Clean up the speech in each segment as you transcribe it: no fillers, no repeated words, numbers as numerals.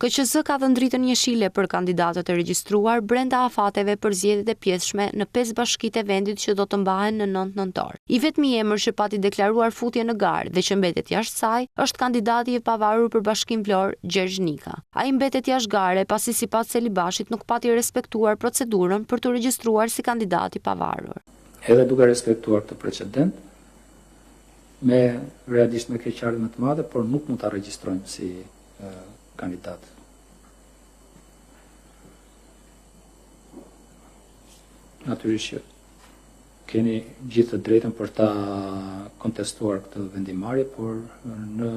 KQZ ka dhënë dritën jeshile për kandidatët e regjistruar brenda afateve për zgjedhjet e pjesshme në 5 bashkitë e vendit që do të mbahen në 9 nëntor. I vetmi emër që pati deklaruar futje në garë dhe që mbetet jashtë saj është kandidati i pavarur për Bashkinë Vlorë, Gjergj Nika. Ai mbetet jashtë gare pasi sipas Celibashit nuk pati respektuar procedurën për të regjistruar si kandidat i pavarur. Edhe duke respektuar këtë precedent, realisht me keqardhje më të madhe, por nuk mund ta regjistrojmë si kandidat. Natyrisht që keni gjithë të drejtën për ta kontestuar këtë vendimarrje, por në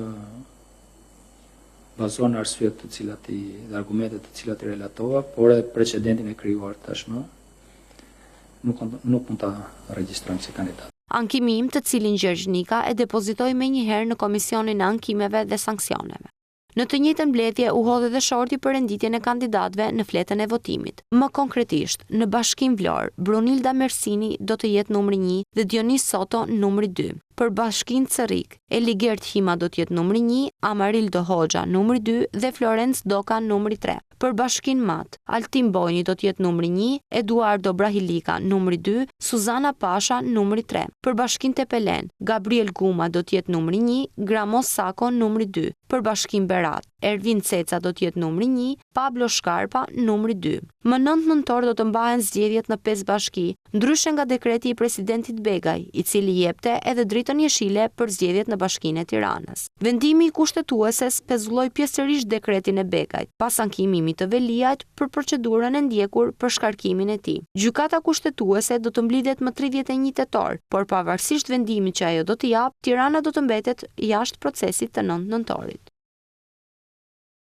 bazuar në arsyet dhe argumentet të cilat i relatova, por edhe precedentin e krijuar tashmë, nuk mund ta regjistrojmë si kandidat. Ankimi im, të cilin Gjergj Nika e depozitoi menjëherë në Komisionin e Ankimeve dhe Sanksioneve. Në të njëjtën mbledhje u hodhi dhe shorti për renditjen e kandidatëve në fletën e votimit. Më konkretisht, në Bashkinë Vlorë, Brunilda Mersini do të jetë numri 1 dhe Dionis Soto numri 2. Për Bashkinë Cerrik, Eligert Hima do të jetë numri 1, Amarildo Hoxha numri 2 dhe Florenc Doka numri 3. Për Bashkinë Mat, Altin Bojni do të jetë numri 1, Eduardo Brahilika numri 2, Suzana Pasha numri 3. Për Bashkinë Tepelen, Gabriel Guma do të jetë numri 1, Gramos Sako numri 2. Për Bashkinë Berat, Ervin Ceca do të jetë numri 1, Pablo Shkarpa numri 2. Më 9 nëntor do të mbahen zgjedhjet në 5 bashki, ndryshe nga dekreti i presidentit Begaj, i cili jepte edhe dritën jeshile për zgjedhjet në Bashkinë e Tiranës. Vendimi i kushtetueses pezulloi pjesërisht dekretin e Begajt, pas ankimimit të Veliajt për procedurën e ndjekur për shkarkimin e tij. Gjykata kushtetuese do të mblidhet më 31 tetor, por pavarësisht vendimit që ajo do të japë, Tirana do të mbetet jashtë procesit të 9 nëntorit.